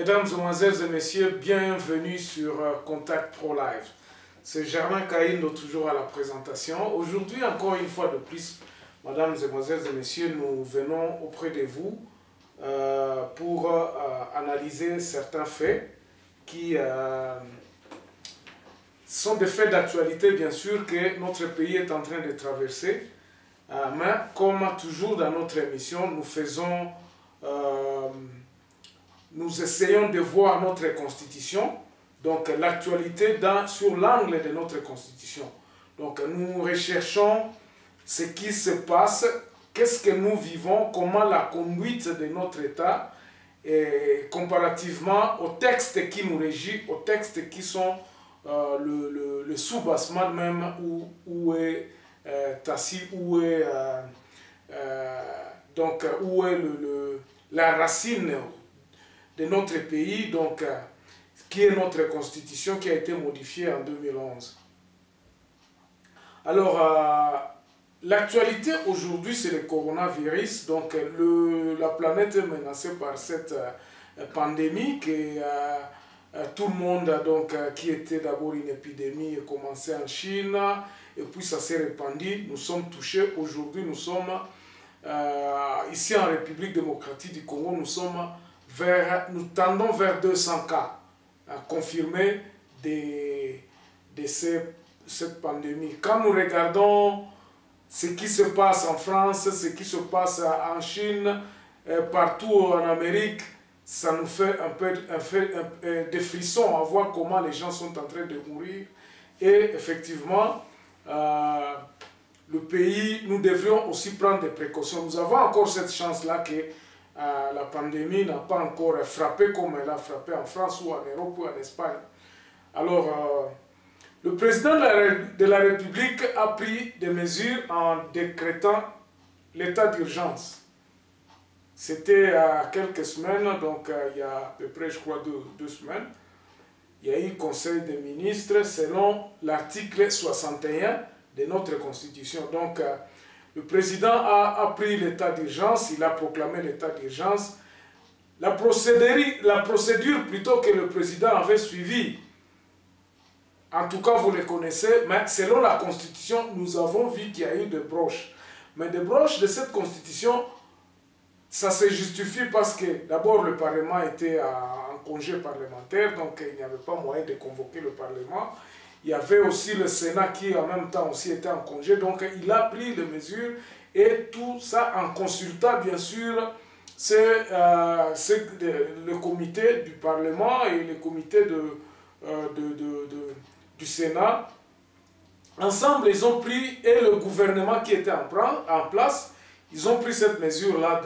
Mesdames, Mesdemoiselles et Messieurs, bienvenue sur Contact Pro Live. C'est Germain Kaindo, toujours à la présentation. Aujourd'hui, encore une fois de plus, Mesdames, Mesdemoiselles et Messieurs, nous venons auprès de vous pour analyser certains faits qui sont des faits d'actualité, bien sûr, que notre pays est en train de traverser. Mais comme toujours dans notre émission, nous essayons de voir notre constitution, donc l'actualité sur l'angle de notre constitution. Donc nous recherchons ce qui se passe, qu'est-ce que nous vivons, comment la conduite de notre État, et comparativement aux textes qui nous régissent, aux textes qui sont le sous-bassement même, où est Tassi, où est la racine de notre pays, donc, qui est notre constitution qui a été modifiée en 2011. Alors, l'actualité aujourd'hui, c'est le coronavirus. Donc, la planète est menacée par cette pandémie que tout le monde, qui était d'abord une épidémie, a commencé en Chine, et puis ça s'est répandu. Nous sommes touchés. Aujourd'hui, nous sommes ici en République démocratique du Congo, nous tendons vers 200 cas confirmés de cette pandémie. Quand nous regardons ce qui se passe en France, ce qui se passe en Chine, partout en Amérique, ça nous fait un peu des frissons à voir comment les gens sont en train de mourir. Et effectivement, le pays, nous devrions aussi prendre des précautions. Nous avons encore cette chance-là que la pandémie n'a pas encore frappé comme elle a frappé en France ou en Europe ou en Espagne. Alors, le président de la République a pris des mesures en décrétant l'état d'urgence. C'était il y a quelques semaines, donc il y a à peu près, je crois, deux semaines. Il y a eu conseil des ministres selon l'article 61 de notre Constitution. Donc, le président a pris l'état d'urgence, il a proclamé l'état d'urgence. La procédure plutôt que le président avait suivie, en tout cas vous le connaissez, mais selon la Constitution, nous avons vu qu'il y a eu des broches. Mais des broches de cette Constitution, ça se justifie parce que d'abord le Parlement était en congé parlementaire, donc il n'y avait pas moyen de convoquer le Parlement. Il y avait aussi le Sénat qui en même temps aussi était en congé, donc il a pris les mesures et tout ça en consultant bien sûr le comité du Parlement et le comité du Sénat. Ensemble, ils ont pris, et le gouvernement qui était en place, ils ont pris cette mesure-là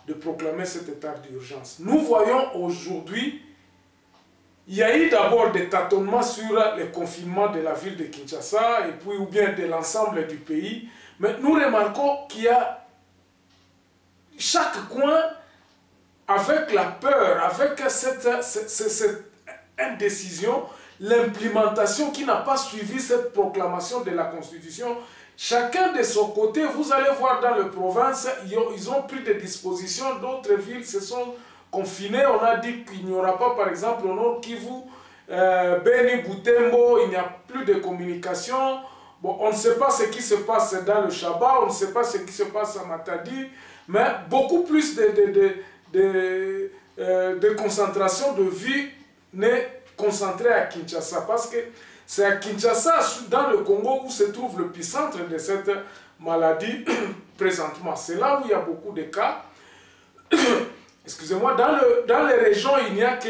de proclamer cet état d'urgence. Nous voyons aujourd'hui, il y a eu d'abord des tâtonnements sur le confinement de la ville de Kinshasa, et puis ou bien de l'ensemble du pays, mais nous remarquons qu'il y a chaque coin, avec la peur, avec cette indécision, l'implémentation qui n'a pas suivi cette proclamation de la Constitution. Chacun de son côté, vous allez voir dans les provinces, ils ont pris des dispositions, d'autres villes se sont confinées. On a dit qu'il n'y aura pas, par exemple, au Nord Kivu, Beni, Butembo, il n'y a plus de communication. Bon, on ne sait pas ce qui se passe dans le Chaba, on ne sait pas ce qui se passe à Matadi, mais beaucoup plus de concentration de vie n'est concentrée à Kinshasa, parce que c'est à Kinshasa, dans le Congo, où se trouve l'épicentre de cette maladie présentement. C'est là où il y a beaucoup de cas. Excusez-moi, dans les régions, il n'y a que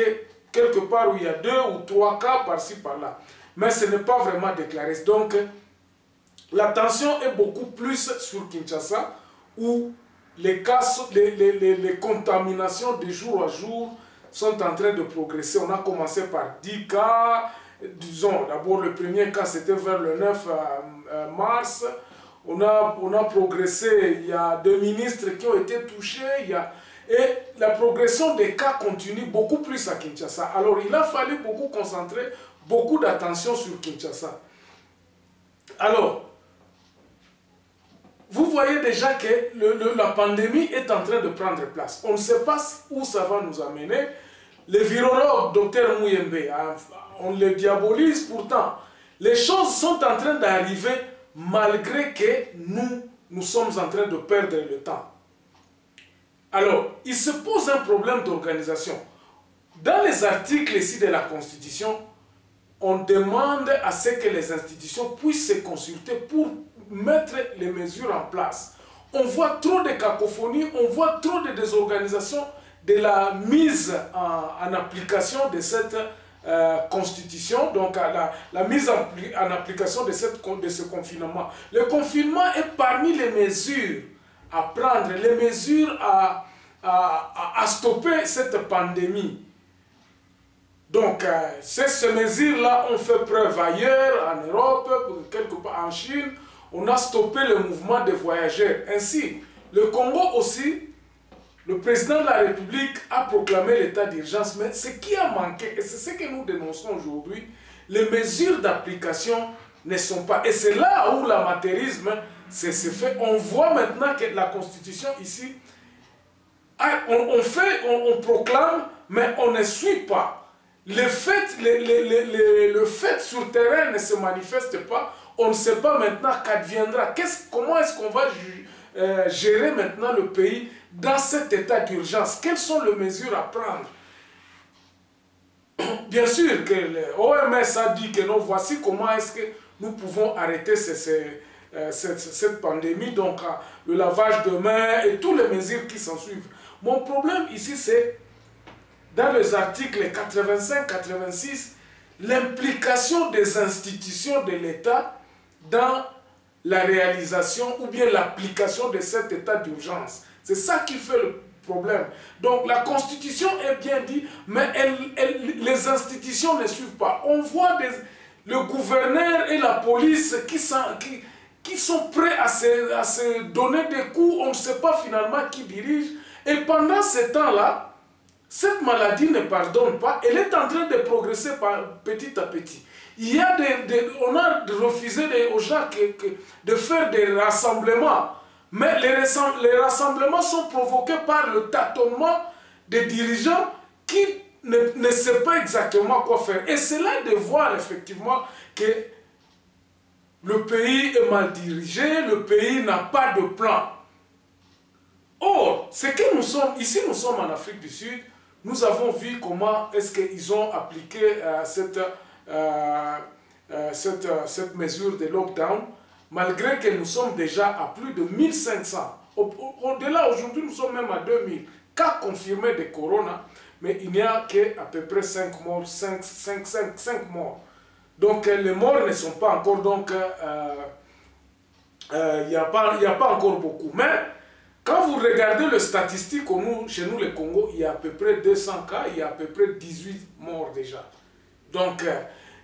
quelque part où il y a 2 ou 3 cas par-ci, par-là. Mais ce n'est pas vraiment déclaré. Donc, l'attention est beaucoup plus sur Kinshasa, où les contaminations de jour à jour sont en train de progresser. On a commencé par 10 cas. Disons, d'abord le premier cas c'était vers le 9 mars. On a progressé, il y a 2 ministres qui ont été touchés. Et la progression des cas continue beaucoup plus à Kinshasa. Alors il a fallu beaucoup concentrer, beaucoup d'attention sur Kinshasa. Alors, vous voyez déjà que la pandémie est en train de prendre place. On ne sait pas où ça va nous amener. le virologue Dr Muyembe, on le diabolise, pourtant les choses sont en train d'arriver malgré que nous sommes en train de perdre le temps. Alors, il se pose un problème d'organisation. Dans les articles ici de la Constitution, on demande à ce que les institutions puissent se consulter pour mettre les mesures en place. On voit trop de cacophonie, on voit trop de désorganisation de la mise en application de cette constitution, donc la mise en application de ce confinement. Le confinement est parmi les mesures à prendre, les mesures à stopper cette pandémie. Donc, ces mesures-là ont fait preuve ailleurs, en Europe, quelque part en Chine. On a stoppé le mouvement des voyageurs. Ainsi, le Congo aussi, le président de la République a proclamé l'état d'urgence, mais ce qui a manqué, et c'est ce que nous dénonçons aujourd'hui, les mesures d'application ne sont pas. Et c'est là où l'amateurisme se fait. On voit maintenant que la Constitution ici, on proclame, mais on ne suit pas. Le fait sur terrain ne se manifeste pas. On ne sait pas maintenant qu'adviendra. Comment est-ce qu'on va gérer maintenant le pays dans cet état d'urgence? Quelles sont les mesures à prendre? Bien sûr que l'OMS a dit que non, voici comment est-ce que nous pouvons arrêter cette pandémie, donc le lavage de mains et toutes les mesures qui s'en suivent. Mon problème ici, c'est dans les articles 85-86, l'implication des institutions de l'État dans la réalisation ou bien l'application de cet état d'urgence. C'est ça qui fait le problème. Donc la Constitution est bien dit, mais les institutions ne suivent pas. On voit le gouverneur et la police qui sont prêts à se donner des coups, on ne sait pas finalement qui dirige. Et pendant ce temps-là, cette maladie ne pardonne pas, elle est en train de progresser petit à petit. On a refusé aux gens de faire des rassemblements, mais les rassemblements sont provoqués par le tâtonnement des dirigeants qui ne savent pas exactement quoi faire. Et c'est là de voir effectivement que le pays est mal dirigé, le pays n'a pas de plan. Or, ce que nous sommes, ici nous sommes en Afrique du Sud, nous avons vu comment est-ce qu'ils ont appliqué cette mesure de lockdown, malgré que nous sommes déjà à plus de 1500. Au-delà, aujourd'hui, nous sommes même à 2000 cas confirmés de corona, mais il n'y a qu'à peu près 5 morts, 5 morts. Donc, les morts ne sont pas encore, donc, il n'y a pas encore beaucoup. Mais, quand vous regardez les statistiques, chez nous, le Congo, il y a à peu près 200 cas, il y a à peu près 18 morts déjà. Donc,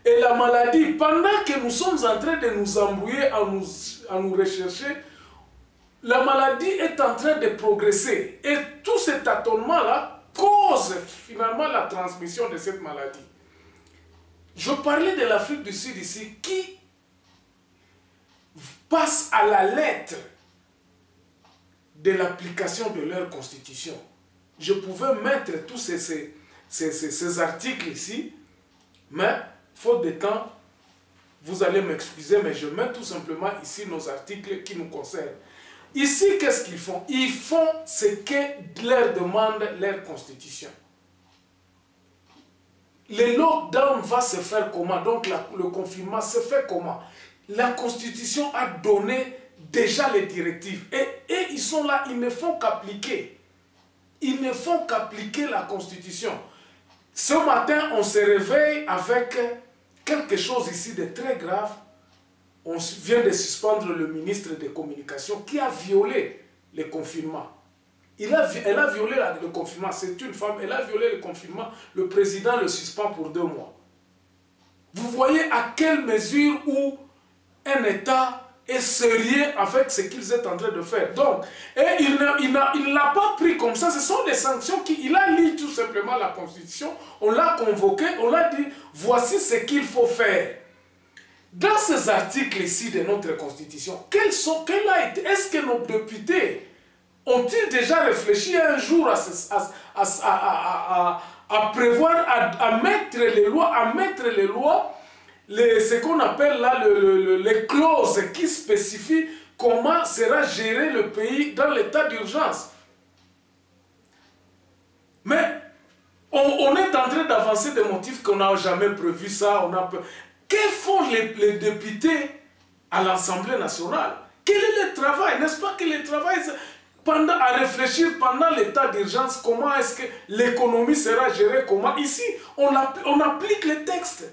et la maladie, pendant que nous sommes en train de nous embrouiller, à nous rechercher, la maladie est en train de progresser. Et tout cet tâtonnement-là cause finalement la transmission de cette maladie. Je parlais de l'Afrique du Sud ici, qui passe à la lettre de l'application de leur constitution. Je pouvais mettre tous ces articles ici, mais faute de temps, vous allez m'excuser, mais je mets tout simplement ici nos articles qui nous concernent. Ici, qu'est-ce qu'ils font? Ils font ce que leur demande leur constitution. Le lockdown va se faire comment? Donc le confinement se fait comment? La constitution a donné déjà les directives. Et ils sont là, ils ne font qu'appliquer. Ils ne font qu'appliquer la Constitution. Ce matin, on se réveille avec quelque chose ici de très grave. On vient de suspendre le ministre des Communications qui a violé le confinement. Elle a violé le confinement. C'est une femme, elle a violé le confinement. Le président le suspend pour 2 mois. Vous voyez à quelle mesure où un État est sérieux avec ce qu'ils sont en train de faire. Donc, et il ne l'a pas pris comme ça. Ce sont des sanctions il a lu tout simplement la Constitution. On l'a convoqué, on l'a dit, voici ce qu'il faut faire. Dans ces articles ici de notre Constitution, est-ce que nos députés ont-ils déjà réfléchi un jour à à prévoir, à mettre les lois, ce qu'on appelle là les clauses qui spécifient comment sera géré le pays dans l'état d'urgence. Mais on est en train d'avancer des motifs qu'on n'a jamais prévu ça. Que font les députés à l'Assemblée nationale? Quel est le travail? N'est-ce pas que le travail, à réfléchir pendant l'état d'urgence, comment est-ce que l'économie sera gérée, comment? Ici, on applique les textes.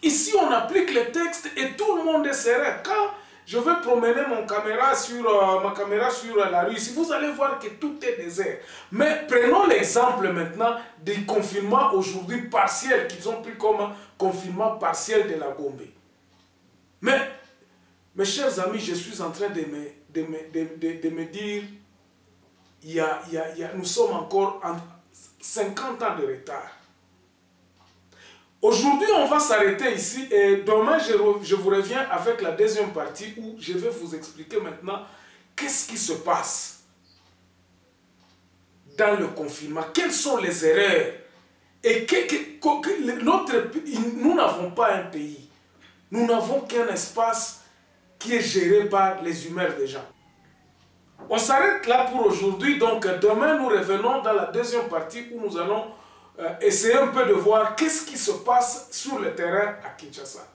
Ici, on applique les textes et tout le monde est serein. Quand je vais promener ma caméra sur la rue, ici, vous allez voir que tout est désert. Mais prenons l'exemple maintenant du confinement aujourd'hui partiel, qu'ils ont pris comme confinement partiel de la Gombe. Mais, mes chers amis, je suis en train de me dire, nous sommes encore en 50 ans de retard. Aujourd'hui, on va s'arrêter ici et demain, je vous reviens avec la deuxième partie où je vais vous expliquer maintenant qu'est-ce qui se passe dans le confinement, quelles sont les erreurs et nous n'avons pas un pays, nous n'avons qu'un espace qui est géré par les humeurs des gens. On s'arrête là pour aujourd'hui, donc demain nous revenons dans la deuxième partie où nous allons essayer un peu de voir qu'est-ce qui se passe sur le terrain à Kinshasa.